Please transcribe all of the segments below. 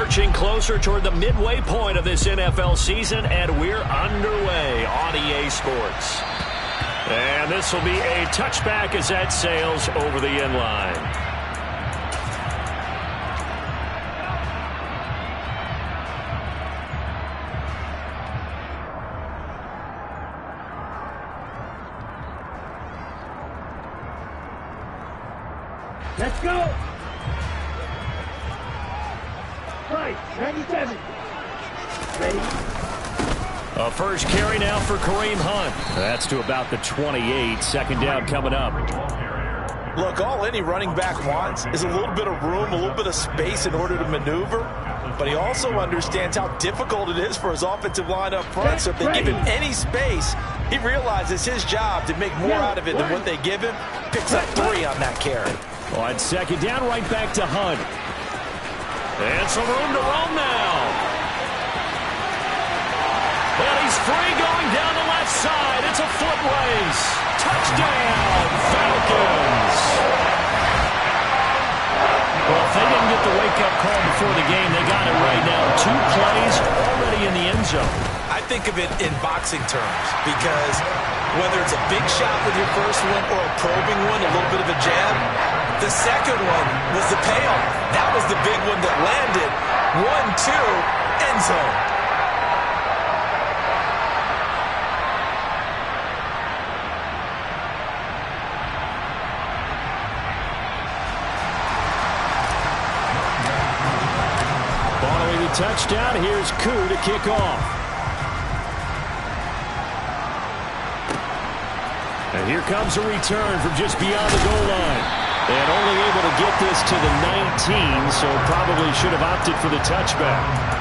Marching closer toward the midway point of this NFL season, and we're underway on EA Sports. And this will be a touchback as that sails over the end line. Let's go! Right, 97. Ready? A first carry now for Kareem Hunt. That's to about the 28. Second down coming up. Look, all any running back wants is a little bit of room, a little bit of space in order to maneuver. But he also understands how difficult it is for his offensive line up front. So if they give him any space, he realizes his job to make more out of it than what they give him. Picks up 3 on that carry. On second down, right back to Hunt. And some room to roam now. And he's free going down the left side. It's a foot race. Touchdown, Falcons. Well, if they didn't get the wake-up call before the game, they got it right now. 2 plays already in the end zone. I think of it in boxing terms because whether it's a big shot with your first one or a probing one, a little bit of a jab, the second one was the payoff. That was the big one that landed. 1-2, end zone. Following the touchdown, here's Koo to kick off. And here comes a return from just beyond the goal line. And only able to get this to the 19, so probably should have opted for the touchback.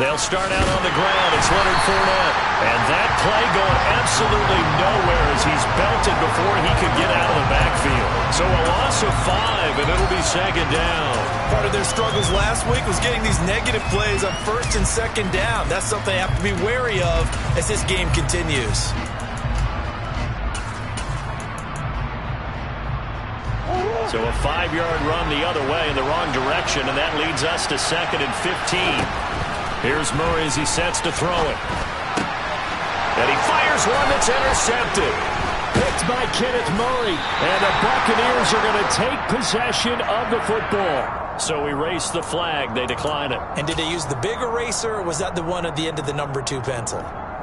They'll start out on the ground. It's Leonard Fournette. And that play going absolutely nowhere as he's belted before he could get out of the backfield. So a loss of 5, and it'll be second down. Part of their struggles last week was getting these negative plays on first and second down. That's something they have to be wary of as this game continues. So a 5-yard run the other way in the wrong direction, and that leads us to second and 15. Here's Murray as he sets to throw it. And he fires one that's intercepted. Picked by Kenneth Murray. And the Buccaneers are going to take possession of the football. So erase the flag. They decline it. And did they use the big eraser, or was that the one at the end of the number 2 pencil?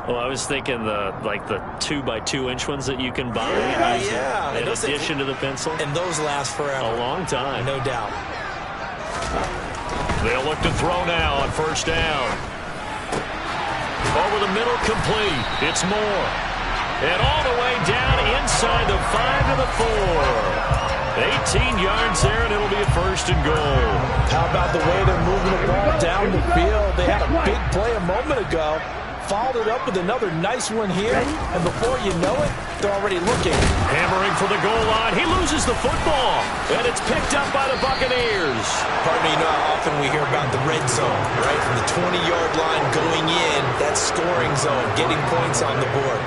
Well, I was thinking the 2x2-inch ones that you can buy. Yeah. In addition to the pencil. And those last forever. A long time. No doubt. They'll look to throw now on first down. Over the middle, complete. It's Moore. And all the way down inside the 5 to the 4. 18 yards there, and it'll be a first and goal. How about the way they're moving the ball down the field? They had a big play a moment ago. Followed it up with another nice one here. And before you know it, they're already looking. Hammering for the goal line. He loses the football. And it's picked up by the Buccaneers. Pardon me, you know how often we hear about the red zone, right? From the 20-yard line going in, that scoring zone, getting points on the board.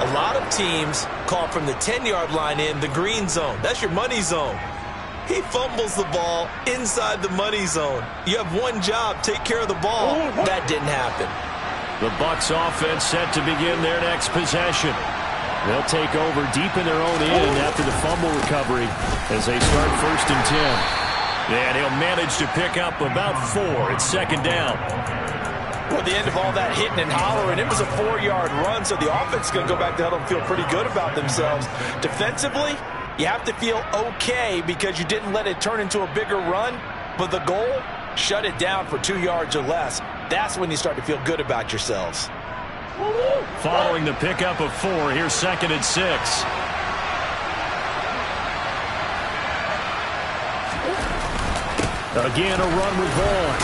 A lot of teams call from the 10-yard line in the green zone. That's your money zone. He fumbles the ball inside the money zone. You have one job, take care of the ball. That didn't happen. The Bucs offense set to begin their next possession. They'll take over deep in their own end after the fumble recovery as they start first and 10. And he'll manage to pick up about 4. It's second down. Well, at the end of all that hitting and hollering, it was a 4-yard run, so the offense is going to go back to huddle and feel pretty good about themselves. Defensively, you have to feel okay because you didn't let it turn into a bigger run, but the goal, shut it down for 2 yards or less. That's when you start to feel good about yourselves. Following the pickup of 4, here's second and 6. Again, a run with Vaughn.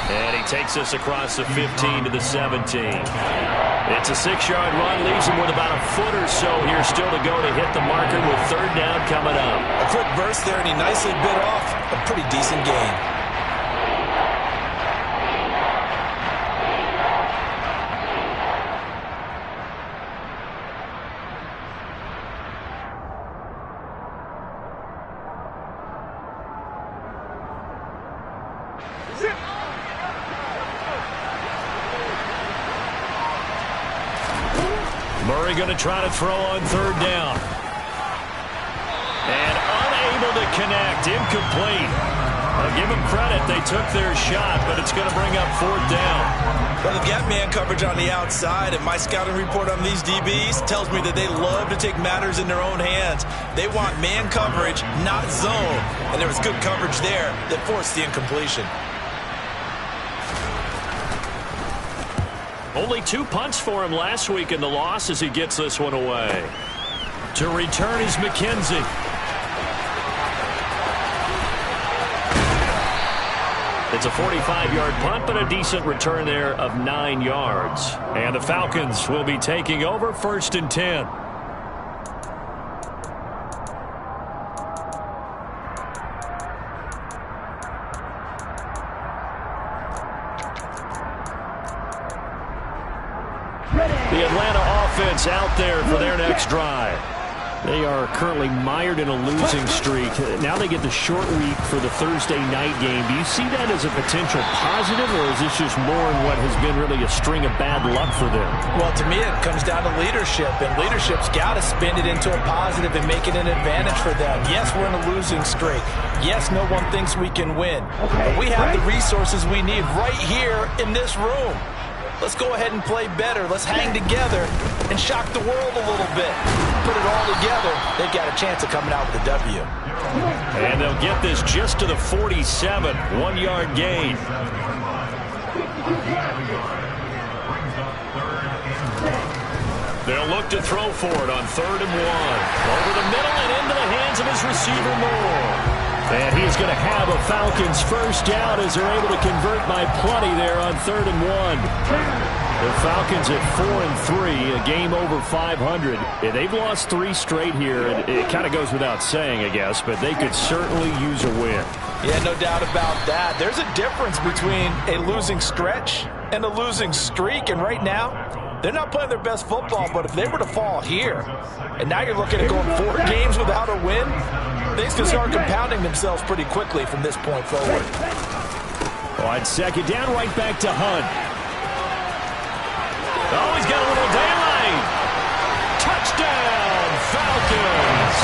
And he takes us across the 15 to the 17. It's a 6-yard run, leaves him with about a foot or so here still to go to hit the marker with third down coming up. A quick burst there, and he nicely bit off a pretty decent gain. Murray going to try to throw on third down. And unable to connect. Incomplete. I'll give them credit. They took their shot, but it's going to bring up fourth down. Well, they've got man coverage on the outside, and my scouting report on these DBs tells me that they love to take matters in their own hands. They want man coverage, not zone. And there was good coverage there that forced the incompletion. Only 2 punts for him last week in the loss as he gets this one away. To return is McKenzie. It's a 45-yard punt, but a decent return there of 9 yards. And the Falcons will be taking over 1st and 10. The Atlanta offense out there for their next drive. They are currently mired in a losing streak. Now they get the short week for the Thursday night game. Do you see that as a potential positive, or is this just more in what has been really a string of bad luck for them? Well, to me, it comes down to leadership, and leadership's got to spin it into a positive and make it an advantage for them. Yes, we're in a losing streak. Yes, no one thinks we can win. But we have the resources we need right here in this room. Let's go ahead and play better. Let's hang together and shock the world a little bit. Put it all together. They've got a chance of coming out with a W. And they'll get this just to the 47. 1-yard gain. They'll look to throw for it on 3rd and 1. Over the middle and into the hands of his receiver, Moore. And he is going to have a Falcons first down as they're able to convert by plenty there on 3rd and 1. The Falcons at 4-3, a game over 500. Yeah, they've lost 3 straight here. It kind of goes without saying, I guess, but they could certainly use a win. Yeah, no doubt about that. There's a difference between a losing stretch and a losing streak, and right now, they're not playing their best football, but if they were to fall here, and now you're looking at going 4 games without a win, things can start compounding themselves pretty quickly from this point forward. On 2nd down, right back to Hunt. Oh, he's got a little daylight. Touchdown, Falcons.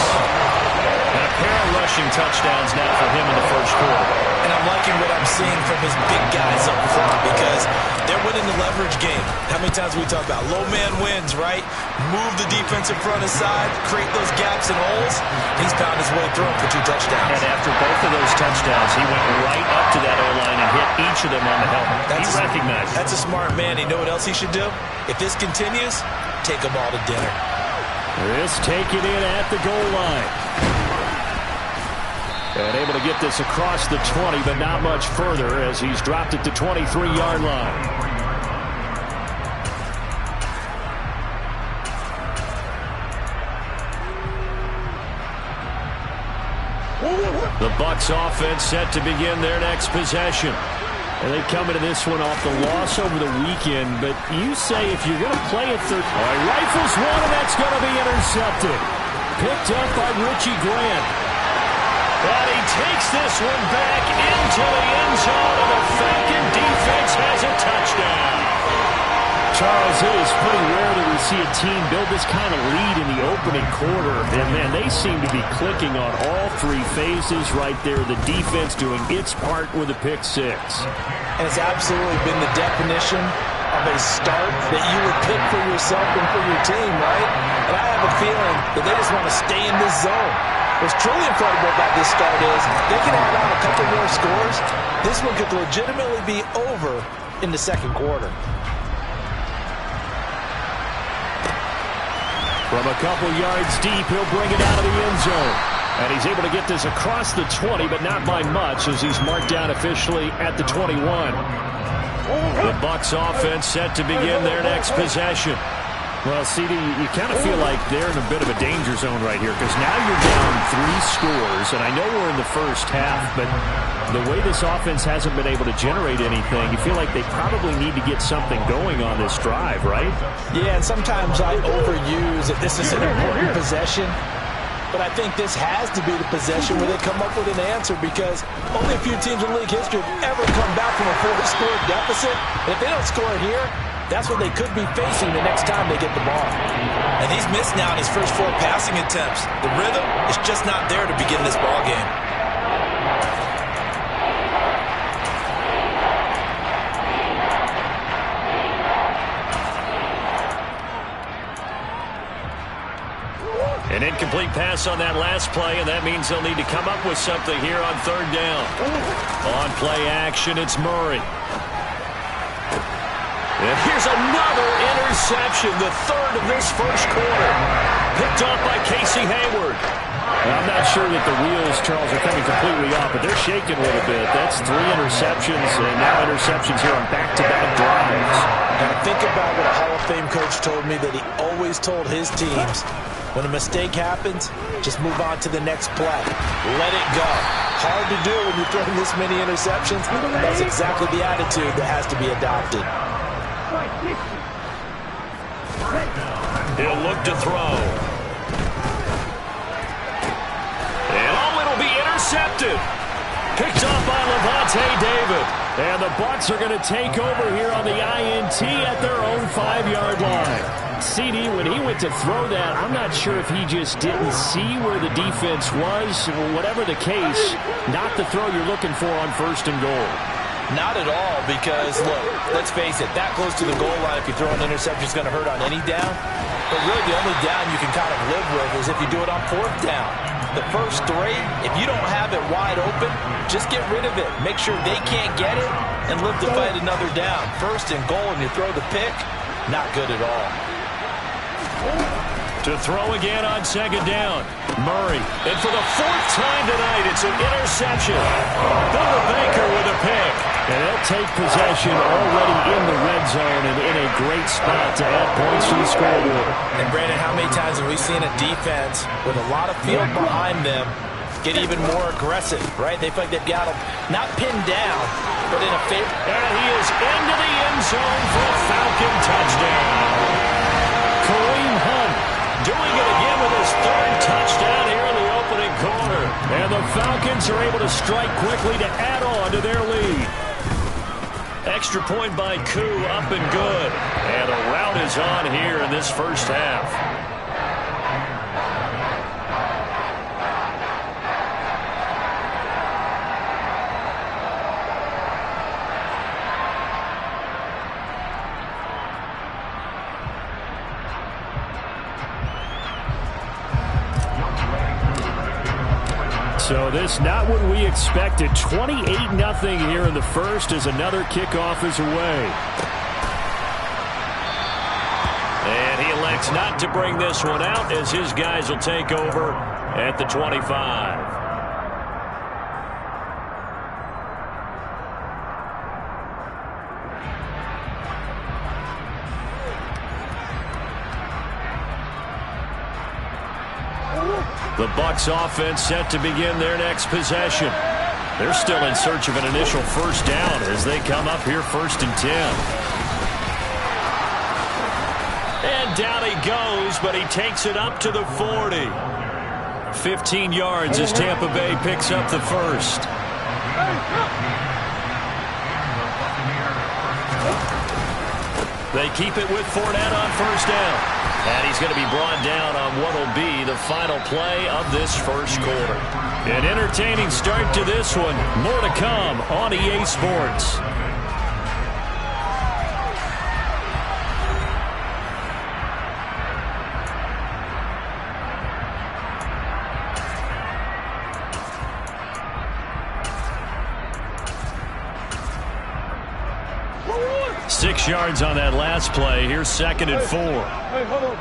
And a pair of rushing touchdowns now for him in the first quarter. And I'm liking what I'm seeing from his big guys up front because they're winning the leverage game. How many times we talk about low man wins, right? Move the defensive front aside, create those gaps and holes. He's found his way through them for 2 touchdowns. And after both of those touchdowns, he went right up to that O-line and hit each of them on the helmet. He recognized it. That's a smart man. You know what else he should do? If this continues, take them all to dinner. This taken in at the goal line. And able to get this across the 20, but not much further as he's dropped it to 23-yard line. The Bucs offense set to begin their next possession. And they come into this one off the loss over the weekend, but you say if you're going to play it third. All right, rifles one, and that's going to be intercepted. Picked up by Richie Grant. And he takes this one back into the end zone, and the Falcon defense has a touchdown. Charles, it is pretty rare that we see a team build this kind of lead in the opening quarter. And, man, they seem to be clicking on all 3 phases right there. The defense doing its part with a pick 6. And it's absolutely been the definition of a start that you would pick for yourself and for your team, right? And I have a feeling that they just want to stay in this zone. What's truly incredible about this start is they can add on a couple more scores. This one could legitimately be over in the 2nd quarter. From a couple yards deep, he'll bring it out of the end zone. And he's able to get this across the 20, but not by much, as he's marked down officially at the 21. The Bucs offense set to begin their next possession. Well, CD, you kind of feel like they're in a bit of a danger zone right here, because now you're down 3 scores, and I know we're in the first half, but the way this offense hasn't been able to generate anything, you feel like they probably need to get something going on this drive, right? Yeah, and sometimes I overuse that this is an important possession, but I think this has to be the possession where they come up with an answer, because only a few teams in league history have ever come back from a 4-score deficit. And if they don't score here, that's what they could be facing the next time they get the ball. And he's missed now in his first 4 passing attempts. The rhythm is just not there to begin this ball game. An incomplete pass on that last play, and that means they'll need to come up with something here on 3rd down. On play action, it's Murray. And here's another interception, the 3rd of this first quarter. Picked off by Casey Hayward. I'm not sure that the wheels, Charles, are coming completely off, but they're shaking a little bit. That's 3 interceptions, and now interceptions here on back-to-back drives. And think about what a Hall of Fame coach told me, that he always told his teams, when a mistake happens, just move on to the next play. Let it go. Hard to do when you're throwing this many interceptions. That's exactly the attitude that has to be adopted. He'll look to throw. And it'll be intercepted. Picked off by Lavonte David. And the Bucs are going to take over here on the INT at their own 5-yard line. CD, when he went to throw that, I'm not sure if he just didn't see where the defense was. Whatever the case, not the throw you're looking for on 1st and goal. Not at all, because, look, let's face it, that close to the goal line, if you throw an interception, is going to hurt on any down. But really, the only down you can kind of live with is if you do it on 4th down. The first 3, if you don't have it wide open, just get rid of it. Make sure they can't get it and live to fight another down. 1st and goal, and you throw the pick, not good at all. To throw again on 2nd down. Murray. And for the 4th time tonight, it's an interception. Bubba Baker with a pick. And they'll take possession already in the red zone and in a great spot to add points to the scoreboard. And, Brandon, how many times have we seen a defense with a lot of field behind them get even more aggressive, right? They feel like they've got them not pinned down, but in a favor. And he is into the end zone for a Falcon touchdown. Kareem Hunt doing it again with his 3rd touchdown here in the opening quarter. And the Falcons are able to strike quickly to add on to their lead. Extra point by Koo, up and good. And the rout is on here in this first half. So this not what we expected. 28-0 here in the first as another kickoff is away. And he elects not to bring this one out as his guys will take over at the 25. The Bucs offense set to begin their next possession. They're still in search of an initial 1st down as they come up here 1st and 10. And down he goes, but he takes it up to the 40. 15 yards as Tampa Bay picks up the 1st. They keep it with Fournette on 1st down. And he's going to be brought down on what will be the final play of this first quarter. An entertaining start to this one. More to come on EA Sports. Six yards on that last play. Here's 2nd and 4. Hey, hold on.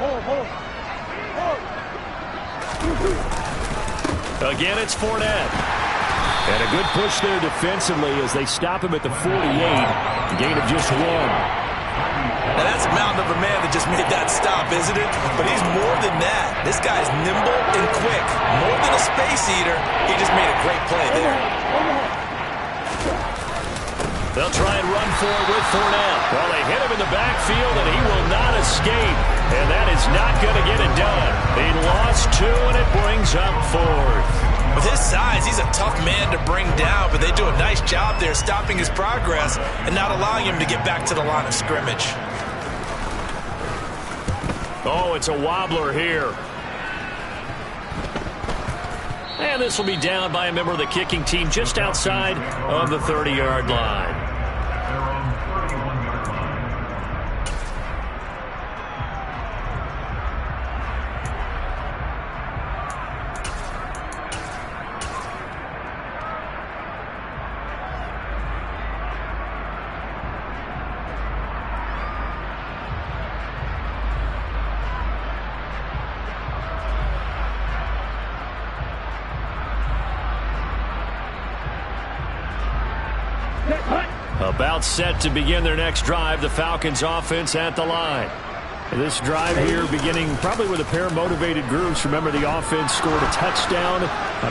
Again, it's Fournette. And a good push there defensively as they stop him at the 48. A gain of just 1. Now that's a mountain of a man that just made that stop, isn't it? But he's more than that. This guy's nimble and quick. More than a space eater. He just made a great play there. They'll try and run for it with Fournette. Well, they hit him in the backfield, and he will not escape. And that is not going to get it done. He lost 2, and it brings up 4th. With his size, he's a tough man to bring down, but they do a nice job there stopping his progress and not allowing him to get back to the line of scrimmage. Oh, it's a wobbler here. And this will be down by a member of the kicking team just outside of the 30-yard line. About set to begin their next drive, the Falcons offense at the line. This drive here beginning probably with a pair of motivated groups. Remember, the offense scored a touchdown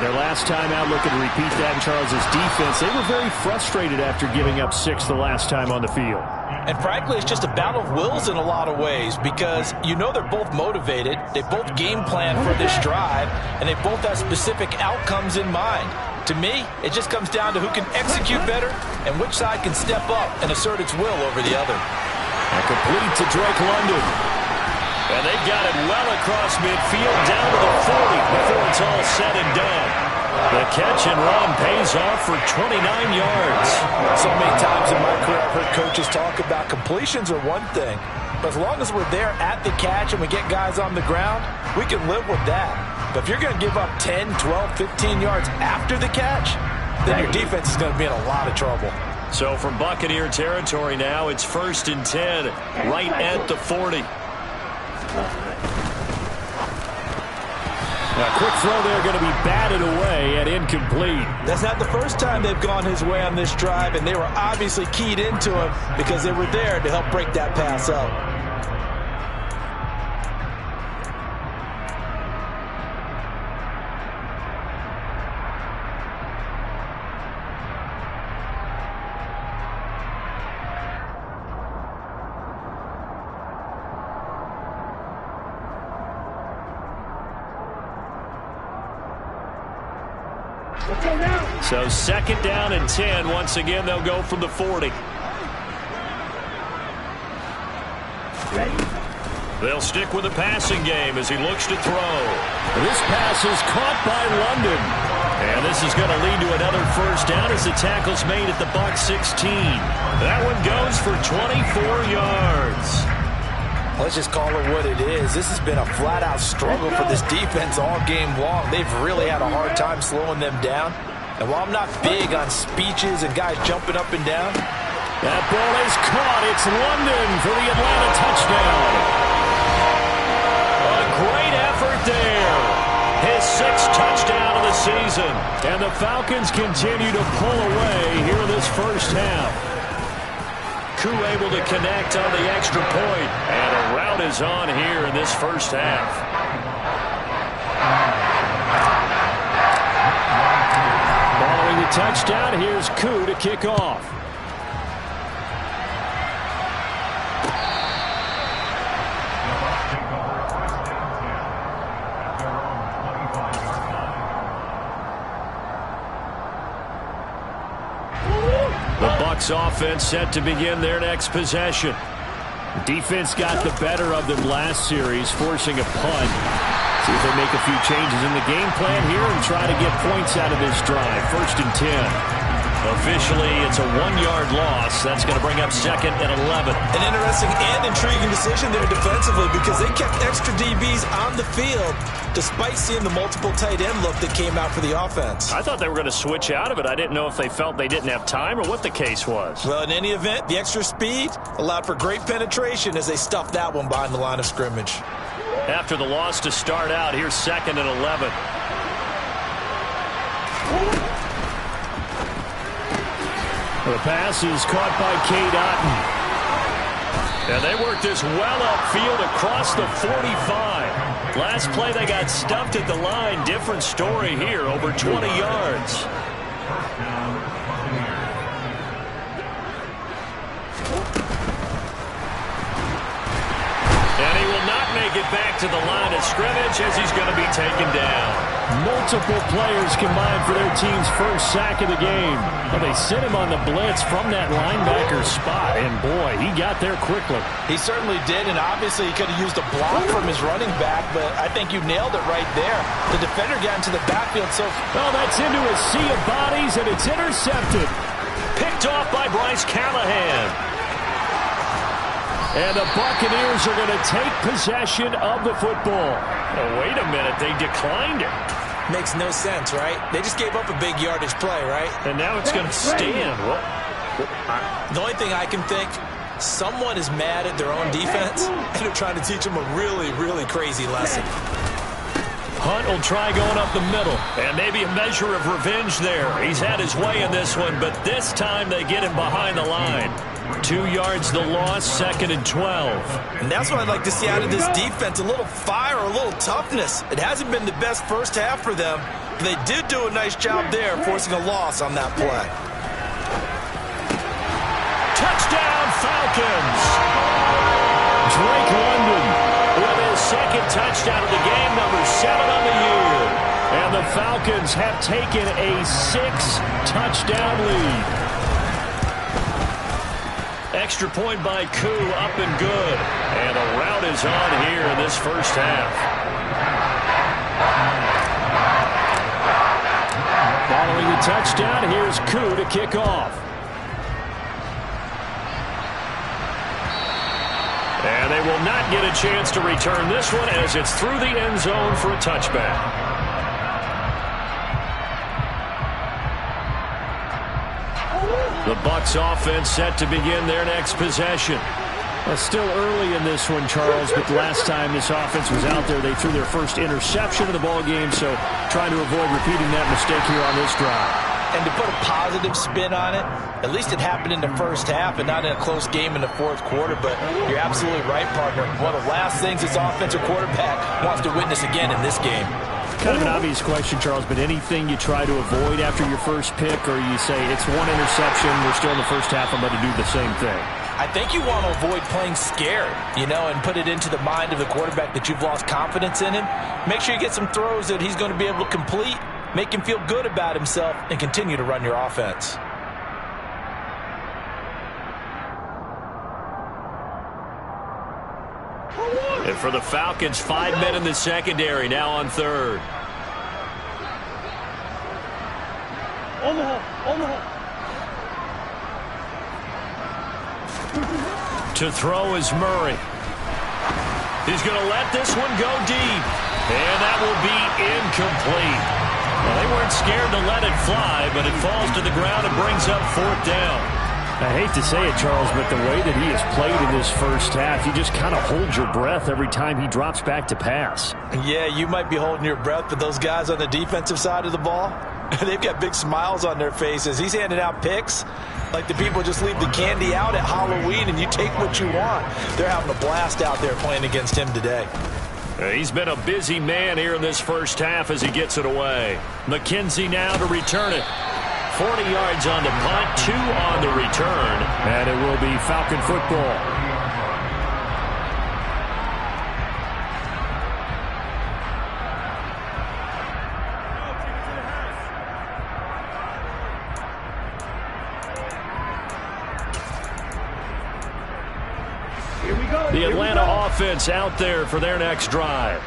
their last time out. Looking to repeat that in Charles's defense. They were very frustrated after giving up 6 the last time on the field. And frankly, it's just a battle of wills in a lot of ways because you know they're both motivated. They both game plan for this drive, and they both have specific outcomes in mind. To me, it just comes down to who can execute better and which side can step up and assert its will over the other. A complete to Drake London. And they got it well across midfield down to the 40 before it's all said and done. The catch and run pays off for 29 yards. So many times in my career I've heard coaches talk about completions are one thing, but as long as we're there at the catch and we get guys on the ground, we can live with that. But if you're going to give up 10, 12, 15 yards after the catch, then your defense is going to be in a lot of trouble. So from Buccaneer territory now, it's 1st and 10, right at the 40. A quick throw there going to be batted away and incomplete. That's not the first time they've gone his way on this drive, and they were obviously keyed into him because they were there to help break that pass up. So 2nd down and 10. Once again, they'll go from the 40. Ready? They'll stick with the passing game as he looks to throw. This pass is caught by London. And this is going to lead to another 1st down as the tackle's made at the Bucs 16. That one goes for 24 yards. Let's just call it what it is. This has been a flat-out struggle for this defense all game long. They've really had a hard time slowing them down. And while I'm not big on speeches and guys jumping up and down, that ball is caught. It's London for the Atlanta touchdown. A great effort there. His 6th touchdown of the season. And the Falcons continue to pull away here in this 1st half. Koo able to connect on the extra point. And a rout is on here in this 1st half. Following the touchdown, here's Koo to kick off. The Bucs offense set to begin their next possession. Defense got the better of them last series, forcing a punt. See if they make a few changes in the game plan here and try to get points out of this drive. 1st and 10. Officially, it's a 1-yard loss. That's going to bring up 2nd and 11. An interesting and intriguing decision there defensively because they kept extra DBs on the field despite seeing the multiple tight end look that came out for the offense. I thought they were going to switch out of it. I didn't know if they felt they didn't have time or what the case was. Well, in any event, the extra speed allowed for great penetration as they stuffed that one behind the line of scrimmage. After the loss to start out, here's 2nd and 11. The pass is caught by Cade Otton. And they work this well upfield across the 45. Last play they got stuffed at the line. Different story here, over 20 yards. And he will not make it back to the line of scrimmage as he's going to be taken down. Multiple players combined for their team's first sack of the game. Well, they sent him on the blitz from that linebacker spot, and boy, he got there quickly. He certainly did, and obviously he could have used a block from his running back, but I think you nailed it right there. The defender got into the backfield, so... Well, that's into a sea of bodies, and it's intercepted. Picked off by Bryce Callahan. And the Buccaneers are going to take possession of the football. Oh, wait a minute. They declined it. Makes no sense, right? They just gave up a big yardage play, right? And now it's going to stand. Well, the only thing I can think, someone is mad at their own defense, and they're trying to teach them a really, really crazy lesson. Hunt will try going up the middle, and maybe a measure of revenge there. He's had his way in this one, but this time they get him behind the line. 2 yards the loss, 2nd and 12. And that's what I'd like to see out of this defense, a little fire, a little toughness. It hasn't been the best first half for them, but they did do a nice job there, forcing a loss on that play. Touchdown, Falcons! Drake London with his second touchdown of the game, number 7 on the year. And the Falcons have taken a 6-touchdown lead. Extra point by Koo, up and good. And a rout is on here in this first half. Following the touchdown, here's Koo to kick off. And they will not get a chance to return this one as it's through the end zone for a touchback. The Bucs offense set to begin their next possession. Still early in this one, Charles, but the last time this offense was out there, they threw their first interception of the ball game, so trying to avoid repeating that mistake here on this drive. And to put a positive spin on it, at least it happened in the first half and not in a close game in the fourth quarter, but you're absolutely right, partner. One of the last things this offensive quarterback wants to witness again in this game. Kind of an obvious question, Charles, but anything you try to avoid after your first pick, or you say it's one interception, we're still in the first half, I'm going to do the same thing? I think you want to avoid playing scared, and put it into the mind of the quarterback that you've lost confidence in him. Make sure you get some throws that he's going to be able to complete, make him feel good about himself, and continue to run your offense. And for the Falcons, 5 men in the secondary, now on third. To throw is Murray. He's going to let this one go deep. And that will be incomplete. Well, they weren't scared to let it fly, but it falls to the ground and brings up 4th down. I hate to say it, Charles, but the way that he has played in this first half, you just kind of hold your breath every time he drops back to pass. Yeah, you might be holding your breath, but those guys on the defensive side of the ball, they've got big smiles on their faces. He's handing out picks like the people just leave the candy out at Halloween and you take what you want. They're having a blast out there playing against him today. He's been a busy man here in this first half as he gets it away. McKenzie now to return it. 40 yards on the punt, 2 on the return, and it will be Falcon football. The Atlanta offense out there for their next drive.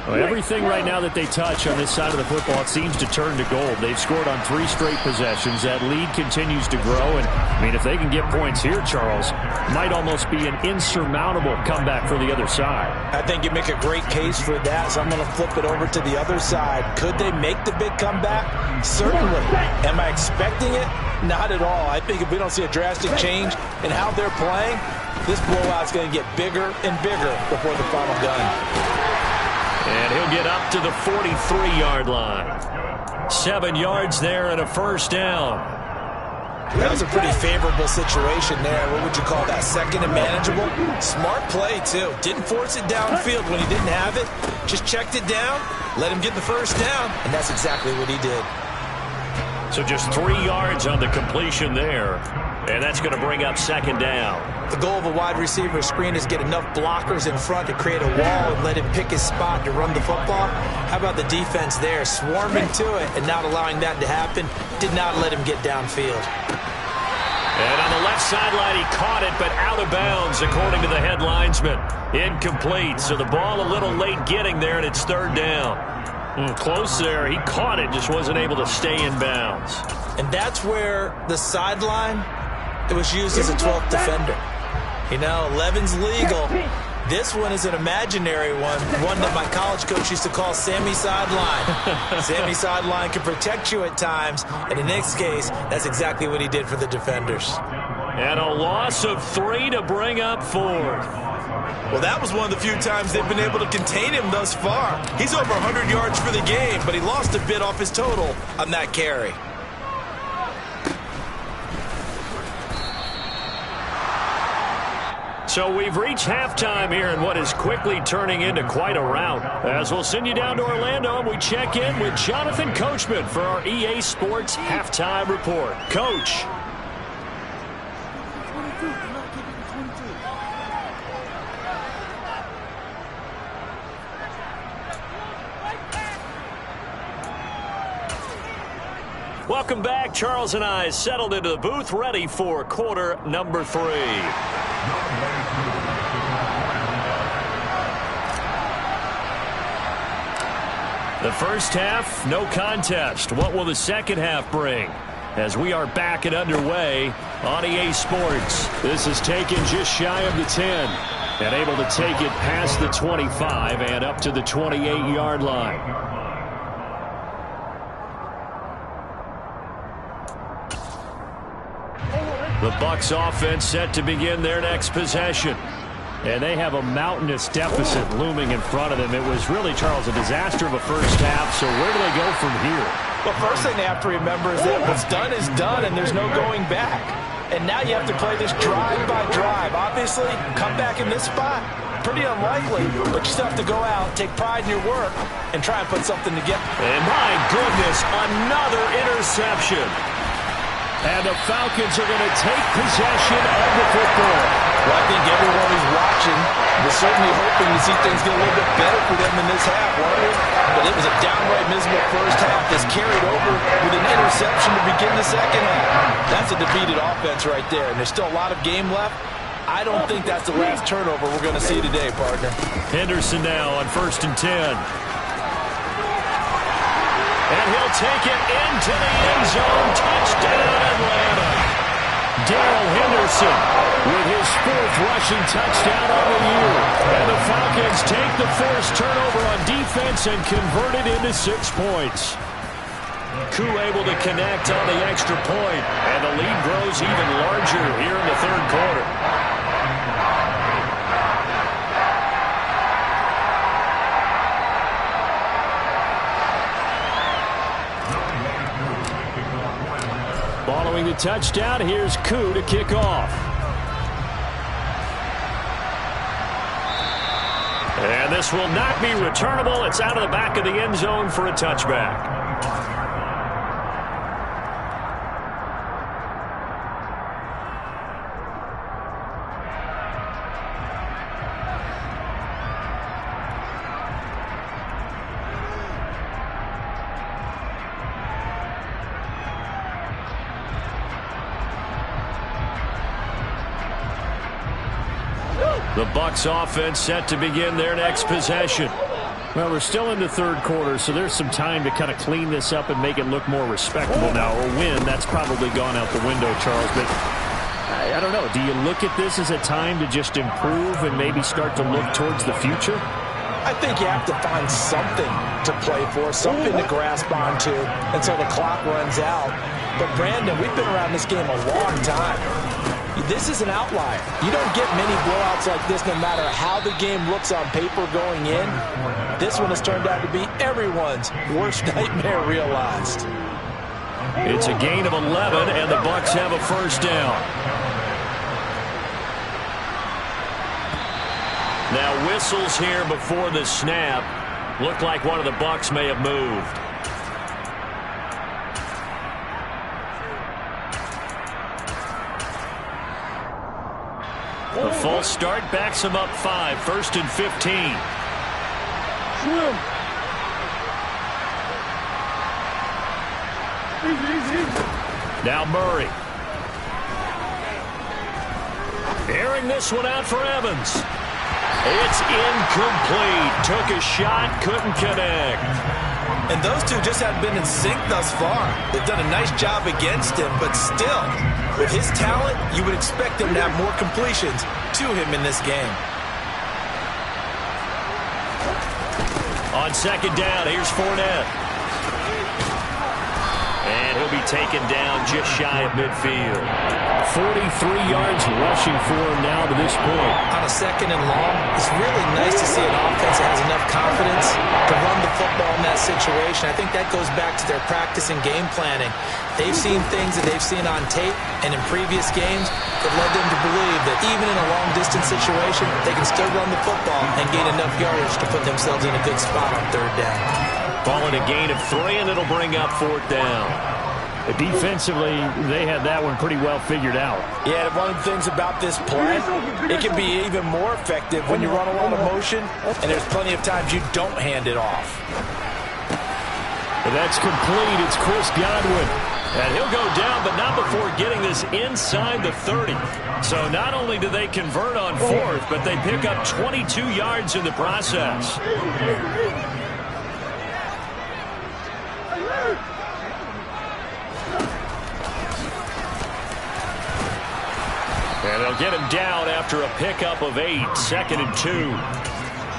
Well, everything right now that they touch on this side of the football, it seems to turn to gold. They've scored on 3 straight possessions. That lead continues to grow. And, if they can get points here, Charles, it might almost be an insurmountable comeback for the other side. I think you make a great case for that, so I'm going to flip it over to the other side. Could they make the big comeback? Certainly. Am I expecting it? Not at all. I think if we don't see a drastic change in how they're playing, this blowout's going to get bigger and bigger before the final gun. And he'll get up to the 43-yard line. 7 yards there and a first down. That was a pretty favorable situation there. What would you call that? Second and manageable? Smart play, too. Didn't force it downfield when he didn't have it. Just checked it down, let him get the first down, and that's exactly what he did. So just 3 yards on the completion there, and that's going to bring up second down. The goal of a wide receiver screen is get enough blockers in front to create a wall and let him pick his spot to run the football. How about the defense there, swarming to it and not allowing that to happen? Did not let him get downfield. And on the left sideline, he caught it, but out of bounds, according to the head linesman. Incomplete, so the ball a little late getting there, and it's third down. Close there. He caught it, just wasn't able to stay in bounds. And that's where the sideline, it was used as a 12th defender. You know, 11's legal. This one is an imaginary one that my college coach used to call Sammy Sideline. Sammy Sideline can protect you at times, and in this case, that's exactly what he did for the defenders. And a loss of 3 to bring up fourth. Well, that was one of the few times they've been able to contain him thus far. He's over 100 yards for the game, but he lost a bit off his total on that carry. So we've reached halftime here in what is quickly turning into quite a rout. As we'll send you down to Orlando, and we check in with Jonathan Coachman for our EA Sports Halftime Report. Coach. Welcome back. Charles and I settled into the booth, ready for quarter number 3. The first half, no contest. What will the second half bring? As we are back and underway on EA Sports. This is taken just shy of the 10 and able to take it past the 25 and up to the 28-yard line. The Bucs offense set to begin their next possession. And they have a mountainous deficit looming in front of them. It was really, Charles, a disaster of a first half. So where do they go from here? Well, first thing they have to remember is that what's done is done, and there's no going back. And now you have to play this drive by drive. Obviously, come back in this spot, pretty unlikely, but you still have to go out, take pride in your work, and try and put something together. And my goodness, another interception. And the Falcons are going to take possession of the football. Well, I think everyone who's watching was certainly hoping to see things get a little bit better for them in this half, weren't we? But it was a downright miserable first half that's carried over with an interception to begin the second half. That's a defeated offense right there, and there's still a lot of game left. I don't think that's the last turnover we're going to see today, partner. Henderson now on 1st and 10. And he'll take it into the end zone. Touchdown, Atlanta. Darrell Henderson with his 4th rushing touchdown of the year. And the Falcons take the forced turnover on defense and convert it into 6 points. Koo able to connect on the extra point, and the lead grows even larger here in the third quarter. Following the touchdown, here's Koo to kick off. And this will not be returnable. It's out of the back of the end zone for a touchback. The Bucs offense set to begin their next possession. Well, we're still in the third quarter, so there's some time to kind of clean this up and make it look more respectable now. A win, that's probably gone out the window, Charles. But I don't know. Do you look at this as a time to just improve and maybe start to look towards the future? I think you have to find something to play for, something to grasp onto until the clock runs out. But, Brandon, we've been around this game a long time. This is an outlier. You don't get many blowouts like this no matter how the game looks on paper going in. this one has turned out to be everyone's worst nightmare realized. It's a gain of 11, and the Bucs have a first down. Now whistles here before the snap. Looked like one of the Bucs may have moved. The false start backs him up 5, 1st and 15. Now Murray. Airing this one out for Evans. It's incomplete. Took a shot, couldn't connect. And those two just haven't been in sync thus far. They've done a nice job against him, but still, with his talent, you would expect him to have more completions to him in this game. On second down, here's Fournette. And he'll be taken down just shy of midfield. 43 yards rushing for him now to this point. On a second and long, it's really nice to see an offense that has enough confidence to run the football in that situation. I think that goes back to their practice and game planning. They've seen things that they've seen on tape and in previous games that led them to believe that even in a long-distance situation, they can still run the football and gain enough yardage to put themselves in a good spot on third down. Calling a gain of 3, and it'll bring up 4th down. Defensively, they had that one pretty well figured out. Yeah, one of the things about this play, it can be even more effective when you run a lot of motion, and there's plenty of times you don't hand it off. And that's complete. It's Chris Godwin. And he'll go down, but not before getting this inside the 30. So not only do they convert on 4th, but they pick up 22 yards in the process. And they'll get him down after a pickup of 8, 2nd and 2.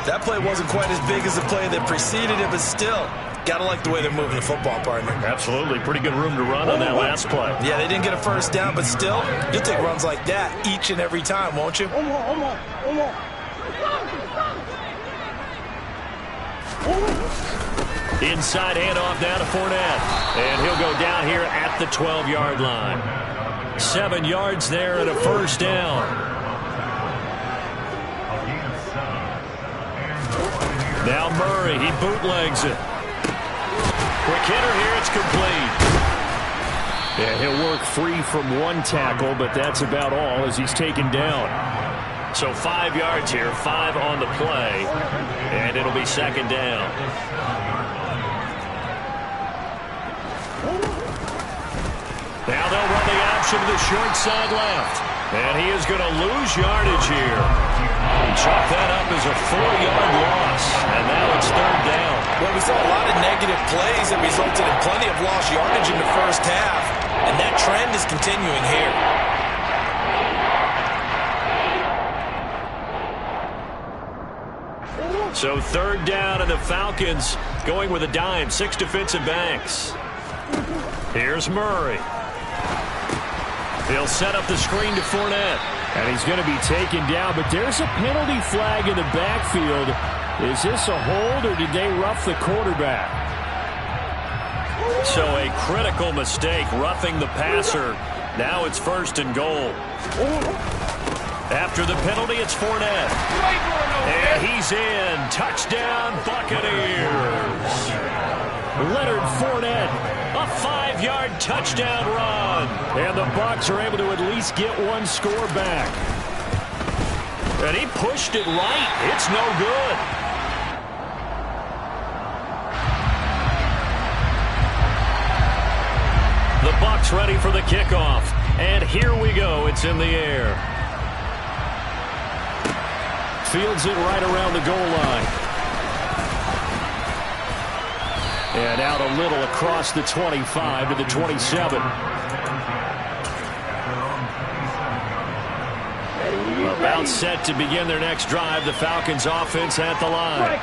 That play wasn't quite as big as the play that preceded it, but still, gotta like the way they're moving the football, partner. Absolutely. Pretty good room to run on that last play. Yeah, they didn't get a first down, but still, you'll take runs like that each and every time, won't you? Inside handoff now to Fournette. And he'll go down here at the 12-yard line. 7 yards there and a first down. Now Murray, he bootlegs it. Quick hitter here, it's complete. Yeah, he'll work free from one tackle, but that's about all as he's taken down. So 5 yards here, 5 on the play, and it'll be second down. Now they'll run the option to the short side left. And he is going to lose yardage here. Chalk that up as a 4-yard loss. And now it's third down. Well, we saw a lot of negative plays that resulted in plenty of lost yardage in the first half. And that trend is continuing here. So third down, and the Falcons going with a dime. 6 defensive backs. Here's Murray. He'll set up the screen to Fournette. And he's going to be taken down, but there's a penalty flag in the backfield. Is this a hold, or did they rough the quarterback? So a critical mistake, roughing the passer. Now it's 1st and goal. After the penalty, it's Fournette. And he's in. Touchdown, Buccaneers. Leonard Fournette. A 5-yard touchdown run. And the Bucs are able to at least get one score back. And he pushed it right. It's no good. The Bucs ready for the kickoff. And here we go. It's in the air. Fields it right around the goal line. And out a little across the 25 to the 27. About set to begin their next drive. The Falcons offense at the line.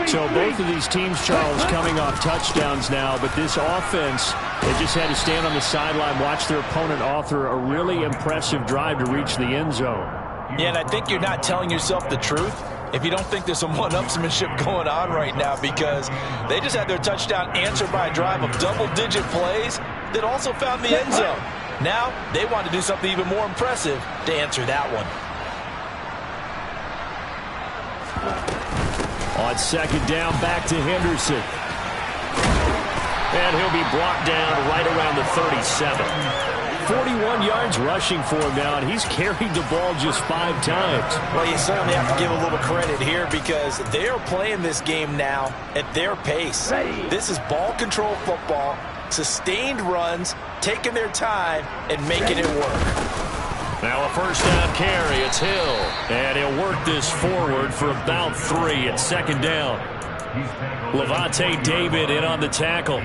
So both of these teams, Charles, coming off touchdowns now, but this offense, they just had to stand on the sideline, watch their opponent author a really impressive drive to reach the end zone. Yeah, and I think you're not telling yourself the truth if you don't think there's some one-upsmanship going on right now, because they just had their touchdown answered by a drive of double-digit plays that also found the end zone. Now they want to do something even more impressive to answer that one. On second down, back to Henderson. And he'll be brought down right around the 37. 41 yards rushing for him now, and he's carried the ball just 5 times. Well, you certainly have to give a little credit here because they're playing this game now at their pace. This is ball control football, sustained runs, taking their time, and making it work. Now a first down carry. It's Hill. And he'll work this forward for about 3 at second down. Lavonte David in on the tackle.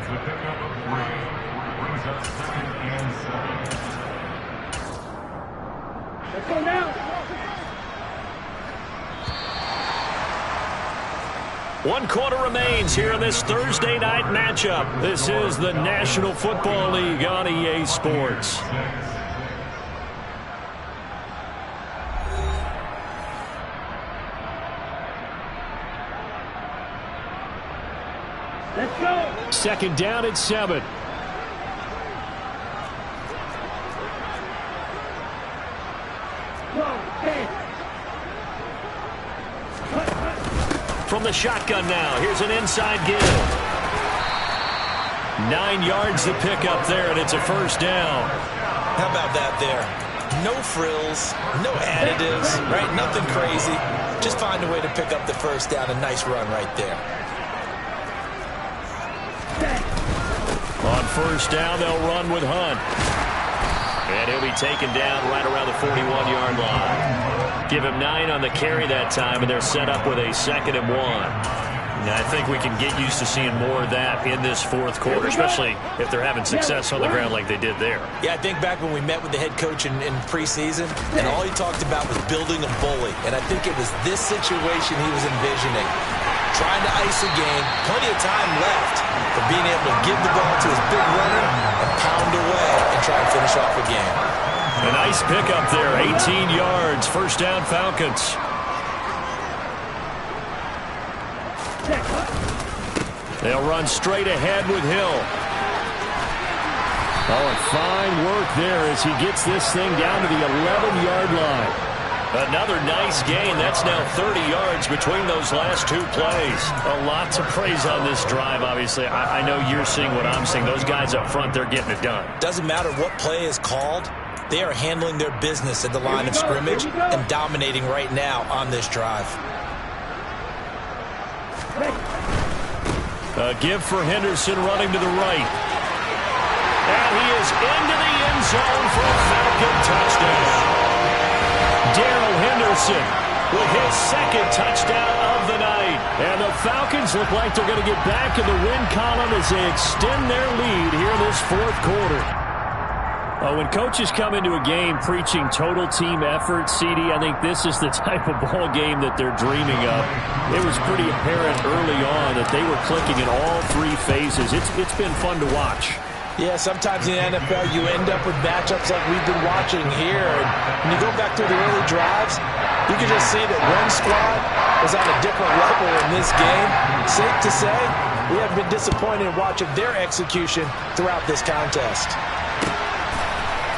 One quarter remains here in this Thursday night matchup. This is the National Football League on EA Sports. Let's go. Second down at 7. From the shotgun now, here's an inside give. 9 yards to pick up there, and it's a first down. How about that there? No frills, no additives, right? Nothing crazy. Just find a way to pick up the first down. A nice run right there. On first down, they'll run with Hunt. And he'll be taken down right around the 41-yard line. Give him 9 on the carry that time, and they're set up with a 2nd and 1. Now, I think we can get used to seeing more of that in this fourth quarter, especially if they're having success on the ground like they did there. Yeah, I think back when we met with the head coach in preseason, and all he talked about was building a bully. And I think it was this situation he was envisioning. Trying to ice a game, plenty of time left, but being able to give the ball to his big runner and pound away and try and finish off a game. A nice pickup there, 18 yards, first down Falcons. They'll run straight ahead with Hill. Oh, and fine work there as he gets this thing down to the 11-yard line. Another nice gain. That's now 30 yards between those last 2 plays. A lot to praise on this drive, obviously. I know you're seeing what I'm seeing. Those guys up front, they're getting it done. Doesn't matter what play is called. They are handling their business at the line of scrimmage and dominating right now on this drive. A give for Henderson running to the right. And he is into the end zone for a Falcon touchdown. Darrell Henderson with his 2nd touchdown of the night. And the Falcons look like they're going to get back in the win column as they extend their lead here in this fourth quarter. When coaches come into a game preaching total team effort, CD, I think this is the type of ball game that they're dreaming of. It was pretty apparent early on that they were clicking in all 3 phases. It's been fun to watch. Yeah, sometimes in the NFL you end up with matchups like we've been watching here. And when you go back through the early drives, you can just see that one squad was on a different level in this game. Safe to say, we have been disappointed in watching their execution throughout this contest.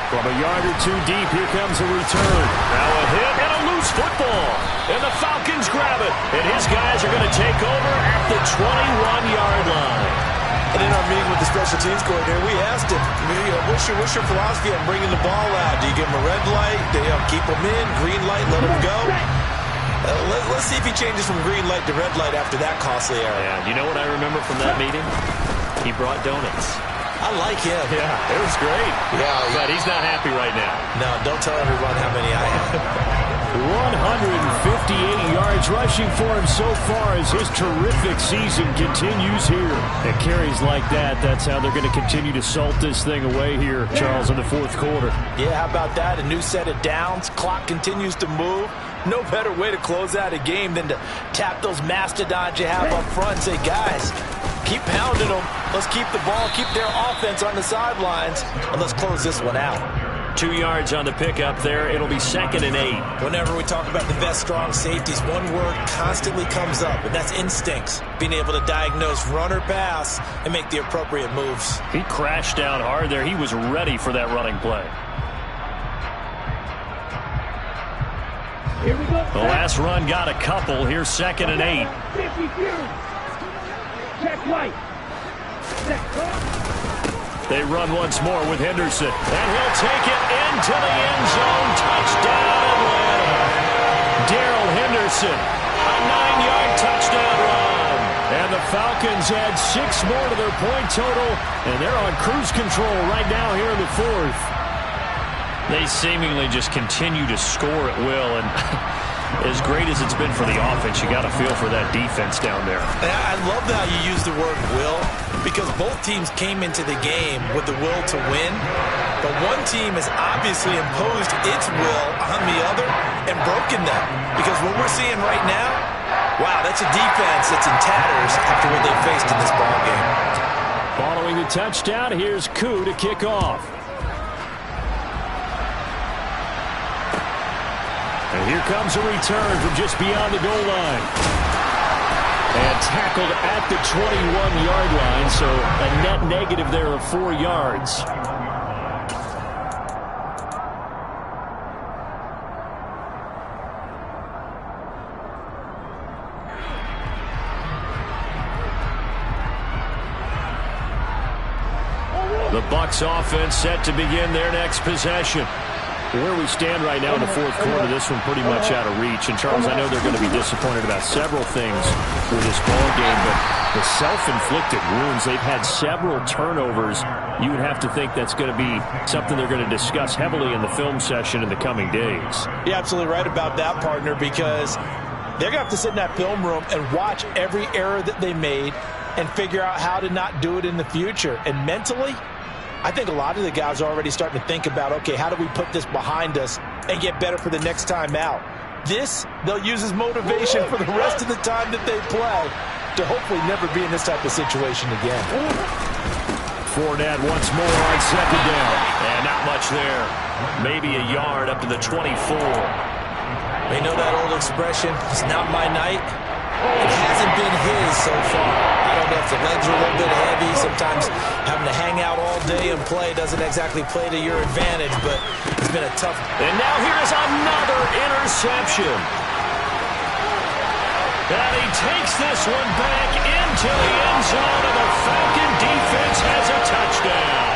From a yard or 2 deep, here comes a return. Now a hit and a loose football. And the Falcons grab it. And his guys are going to take over at the 21-yard line. And in our meeting with the special teams coordinator, we asked him, what's your philosophy on bringing the ball out? Do you give him a red light? Do you keep him in? Green light, let him go? Let's see if he changes from green light to red light after that costly error. Yeah, you know what I remember from that meeting? He brought donuts. I like him. Yeah, it was great. Yeah, but he's not happy right now. No, don't tell everyone how many I have. 158 yards rushing for him so far as his terrific season continues here. And carries like that, that's how they're going to continue to salt this thing away here, Charles, in the fourth quarter. Yeah, how about that? A new set of downs. Clock continues to move. No better way to close out a game than to tap those mastodons you have up front and say, guys, keep pounding them. Let's keep the ball, keep their offense on the sidelines, and let's close this one out. 2 yards on the pickup there. It'll be 2nd and 8. Whenever we talk about the best strong safeties, one word constantly comes up, and that's instincts. Being able to diagnose run or pass and make the appropriate moves. He crashed down hard there. He was ready for that running play. Here we go. The last run got a couple. Here's 2nd and 8. 52. Check right. They run once more with Henderson. And he'll take it into the end zone. Touchdown, Atlanta. Darrell Henderson. A 9-yard touchdown run. And the Falcons add 6 more to their point total. And they're on cruise control right now here in the 4th. They seemingly just continue to score at will. And as great as it's been for the offense, you got to feel for that defense down there. And I love how you use the word will, because both teams came into the game with the will to win. But one team has obviously imposed its will on the other and broken them. Because what we're seeing right now, wow, that's a defense that's in tatters after what they faced in this ballgame. Following the touchdown, here's Koo to kick off. And here comes a return from just beyond the goal line. And tackled at the 21-yard line, so a net negative there of 4 yards. The Bucs offense set to begin their next possession. Where we stand right now in the 4th quarter, this one pretty much out of reach. And, Charles, I know they're going to be disappointed about several things with this ball game, but the self-inflicted wounds, they've had several turnovers. You would have to think that's going to be something they're going to discuss heavily in the film session in the coming days. You're absolutely right about that, partner, because they're going to have to sit in that film room and watch every error that they made and figure out how to not do it in the future. And mentally, I think a lot of the guys are already starting to think about, okay, how do we put this behind us and get better for the next time out? This, they'll use as motivation for the rest of the time that they play to hopefully never be in this type of situation again. Fournette once more on 2nd down. And not much there. Maybe a yard up to the 24. They know that old expression, it's not my night. It hasn't been his so far. I don't know if the legs are a little bit heavy. Sometimes having to hang out all day and play doesn't exactly play to your advantage, but it's been a tough. And now here's another interception. And he takes this one back into the end zone, and the Falcon defense has a touchdown.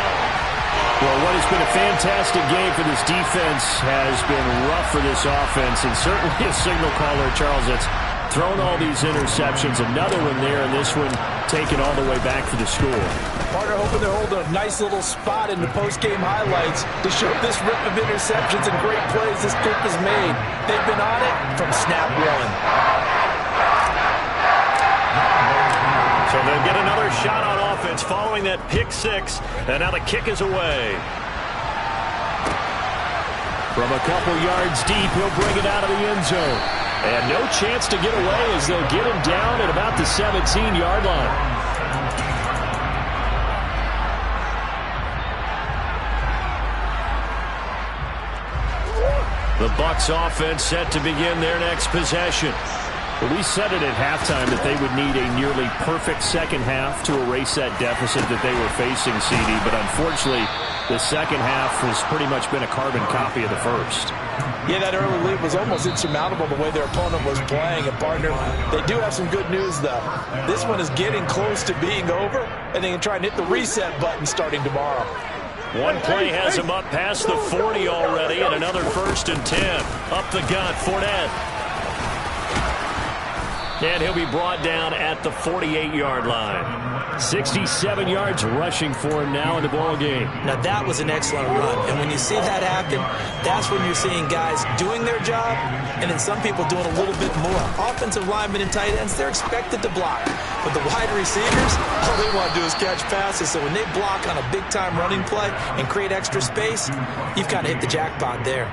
Well, what has been a fantastic game for this defense has been rough for this offense, and certainly a signal caller, Charles, that's thrown all these interceptions. Another one there, and this one taken all the way back for the score. Partner hoping they're holding a nice little spot in the post-game highlights to show this rip of interceptions and great plays this group has made. They've been on it from snap one. So they'll get another shot on offense following that pick 6, and now the kick is away. From a couple yards deep, he'll bring it out of the end zone. And no chance to get away as they'll get him down at about the 17-yard line. The Bucs offense set to begin their next possession. Well, we said it at halftime that they would need a nearly perfect second half to erase that deficit that they were facing, CD. But unfortunately, the second half has pretty much been a carbon copy of the first. Yeah, that early lead was almost insurmountable the way their opponent was playing. And, partner, they do have some good news, though. This one is getting close to being over, and they can try and hit the reset button starting tomorrow. One play has him up past the 40 already, and another 1st and 10. Up the gut, Fournette. And he'll be brought down at the 48-yard line. 67 yards rushing for him now in the ball game. Now, that was an excellent run. And when you see that happen, that's when you're seeing guys doing their job and then some people doing a little bit more. Offensive linemen and tight ends, they're expected to block. But the wide receivers, all they want to do is catch passes. So when they block on a big-time running play and create extra space, you've kind of hit the jackpot there.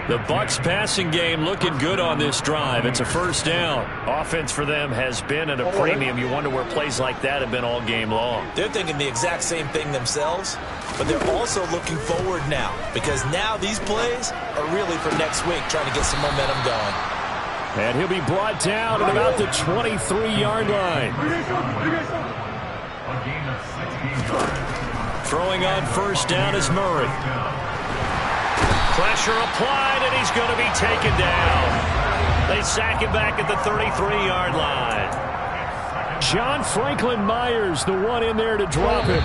The Bucs passing game looking good on this drive. It's a first down. Offense for them has been at a premium. You wonder where plays like that have been all game long. They're thinking the exact same thing themselves, but they're also looking forward now because now these plays are really for next week, trying to get some momentum going. And he'll be brought down at about the 23-yard line. Throwing on first down is Murray. Pressure applied, and he's going to be taken down. They sack him back at the 33-yard line. John Franklin Myers, the one in there to drop him.